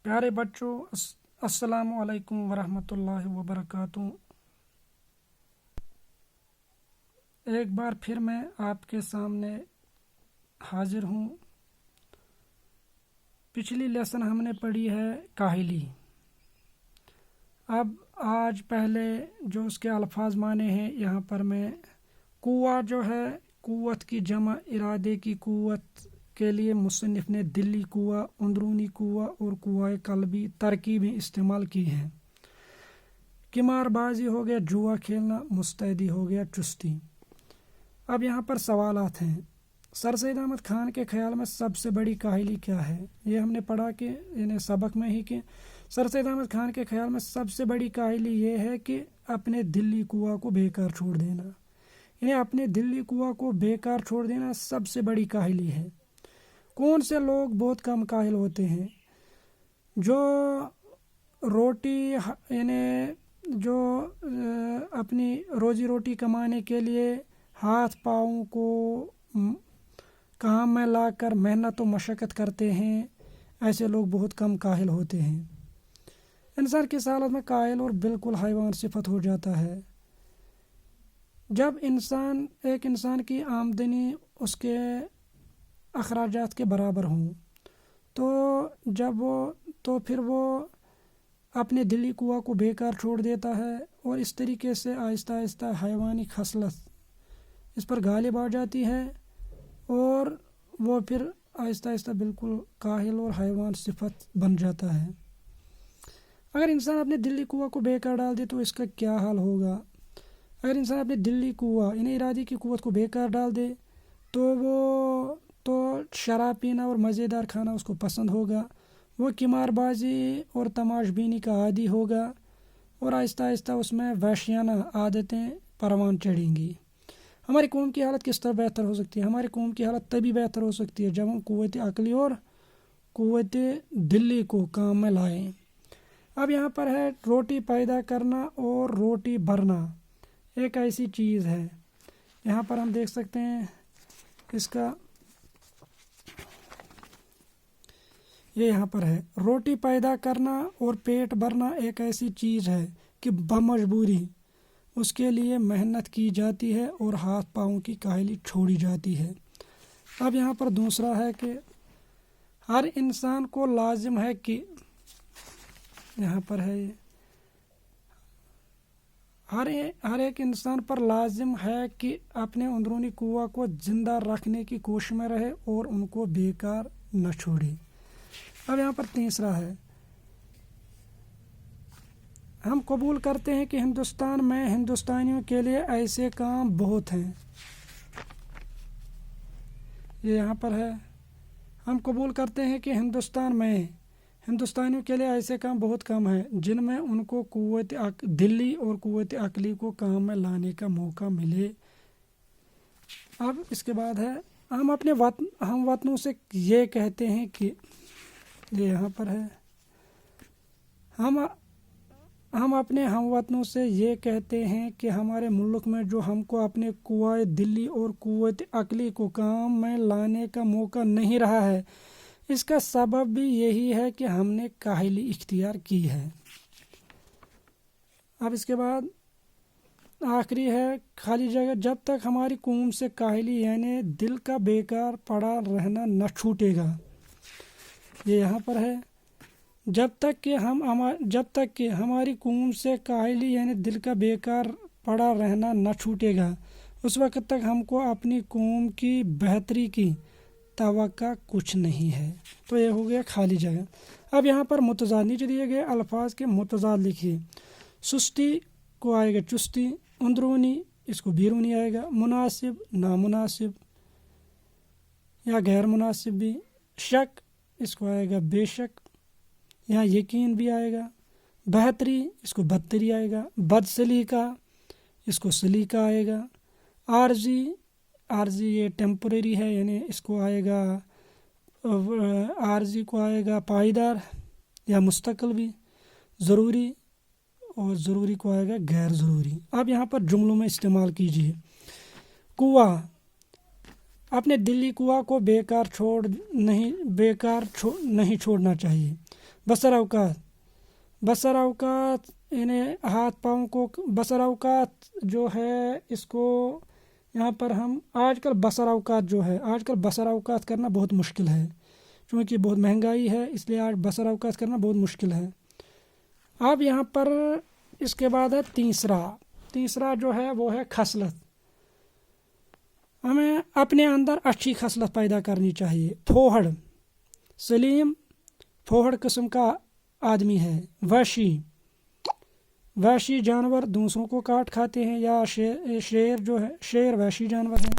پیارے بچوں، السلام علیکم ورحمۃ اللہ وبرکاتہ۔ ایک بار پھر میں آپ کے سامنے حاضر ہوں۔ پچھلی لیسن ہم نے پڑھی ہے کاہلی۔ اب آج پہلے جو اس کے الفاظ مانے ہیں یہاں پر میں قوہ جو ہے، قوت کی جمع ارادے کی قوت کے لیے مصنف نے دلی قوہ، اندرونی قوہ اور قوہ قلبی ترکیبیں استعمال کی ہیں۔ قمار بازی ہو گیا جوا کھیلنا، مستعدی ہو گیا چستی۔ اب یہاں پر سوالات ہیں۔ سر سید احمد خان کے خیال میں سب سے بڑی کاہلی کیا ہے؟ یہ ہم نے پڑھا کہ سبق میں ہی کہ سر سید احمد خان کے خیال میں سب سے بڑی کاہلی یہ ہے کہ اپنے دلی قوہ کو بیکار چھوڑ دینا۔ اپنے دلی قوہ کو بیکار چھوڑ دینا سب سے بڑی کاہلی ہے۔ کون سے لوگ بہت کم کاہل ہوتے ہیں؟ جو روٹی جو اپنی روزی روٹی کمانے کے لیے ہاتھ پاؤں کو کام میں لا کر محنت و مشقت کرتے ہیں، ایسے لوگ بہت کم کاہل ہوتے ہیں۔ انسان کی حالت میں کاہل اور بالکل حیوان صفت ہو جاتا ہے۔ جب ایک انسان کی آمدنی اس کے اخراجات کے برابر ہوں تو پھر وہ اپنے دلی قوہ کو بیکار چھوڑ دیتا ہے، اور اس طریقے سے آہستہ آہستہ حیوانی خصلت اس پر غالب آ جاتی ہے، اور وہ پھر آہستہ آہستہ بالکل کاہل اور حیوان صفت بن جاتا ہے۔ اگر انسان اپنے دلی قوہ کو بیکار ڈال دے تو اس کا کیا حال ہوگا؟ اگر انسان اپنے دلی قوہ ارادی کی قوت کو بیکار ڈال دے تو شراب پینا اور مزیدار کھانا اس کو پسند ہوگا، وہ قمار بازی اور تماش بینی کا عادی ہوگا، اور آہستہ آہستہ اس میں وحشیانہ عادتیں پروان چڑھیں گی۔ ہماری قوم کی حالت کس طرح بہتر ہو سکتی ہے؟ ہماری قوم کی حالت تبھی بہتر ہو سکتی ہے جب ہم قوت عقلی اور قوت دلی کو کام میں لائیں۔ اب یہاں پر ہے روٹی پیدا کرنا اور روٹی بھرنا ایک ایسی چیز ہے۔ یہاں پر ہم دیکھ سکتے ہیں اس کا یہ یہاں پر ہے، روٹی پیدا کرنا اور پیٹ بھرنا ایک ایسی چیز ہے کہ بمجبوری اس کے لیے محنت کی جاتی ہے اور ہاتھ پاؤں کی کاہلی چھوڑی جاتی ہے۔ اب یہاں پر دوسرا ہے کہ ہر انسان کو لازم ہے کہ یہاں پر ہے ہر ایک انسان پر لازم ہے کہ اپنے اندرونی قوہ کو زندہ رکھنے کی کوشش میں رہے اور ان کو بیکار نہ چھوڑے۔ اب یہاں پر تیسرا ہے، ہم قبول کرتے ہیں کہ ہندوستان میں ہندوستانیوں کے لیے ایسے کام بہت ہیں۔ یہ یہاں پر ہے، ہم قبول کرتے ہیں کہ ہندوستان میں ہندوستانیوں کے لیے ایسے کام بہت کم ہیں جن میں ان کو قوت دلی اور قوت عقلی کو کام میں لانے کا موقع ملے۔ اب اس کے بعد ہے، ہم اپنے ہم وطنوں سے یہ کہتے ہیں کہ یہ یہاں پر ہے، ہم اپنے ہم وطنوں سے یہ کہتے ہیں کہ ہمارے ملک میں جو ہم کو اپنے قوہ دلی اور قوت عقلی کو کام میں لانے کا موقع نہیں رہا ہے، اس کا سبب بھی یہی ہے کہ ہم نے کاہلی اختیار کی ہے۔ اب اس کے بعد آخری ہے خالی جگہ، جب تک ہماری قوم سے کاہلی دل کا بیکار پڑا رہنا نہ چھوٹے گا۔ یہ یہاں پر ہے، جب تک کہ ہماری قوم سے کاہلی دل کا بیکار پڑا رہنا نہ چھوٹے گا، اس وقت تک ہم کو اپنی قوم کی بہتری کی توقع کچھ نہیں ہے۔ تو یہ ہو گیا خالی جگہ۔ اب یہاں پر متضاد نیچے دیے گئے الفاظ کے متضاد لکھیے۔ سستی کو آئے گا چستی، اندرونی اس کو بیرونی آئے گا، مناسب نامناسب یا غیر مناسب بھی، شک اس کو آئے گا بے شک، یہاں یقین بھی آئے گا، بہتری اس کو بدتری آئے گا، بد سلیقہ اس کو سلیقہ آئے گا، عارضی یہ ٹیمپریری ہے اس کو آئے گا، عارضی کو آئے گا پائیدار یا مستقل بھی، ضروری اور ضروری کو آئے گا غیر ضروری۔ اب یہاں پر جملوں میں استعمال کیجیے۔ قوہ، اپنے دلی قوہ کو بیکار نہیں چھوڑنا چاہیے۔ بسر اوقات انہیں ہاتھ پاؤں کو بسر اوقات جو ہے اس کو یہاں پر ہم آج کل بسر اوقات کرنا بہت مشکل ہے، چونکہ بہت مہنگائی ہے، اس لیے آج بسر اوقات کرنا بہت مشکل ہے۔ اب یہاں پر اس کے بعد ہے تیسرا جو ہے وہ ہے خصلت۔ ہمیں اپنے اندر اچھی خصلت پیدا کرنی چاہیے۔ پھوہڑ، سلیم پھوہڑ قسم کا آدمی ہے۔ وحشی جانور دوسروں کو کاٹ کھاتے ہیں، یا شیر جو ہے، شیر وحشی جانور ہے۔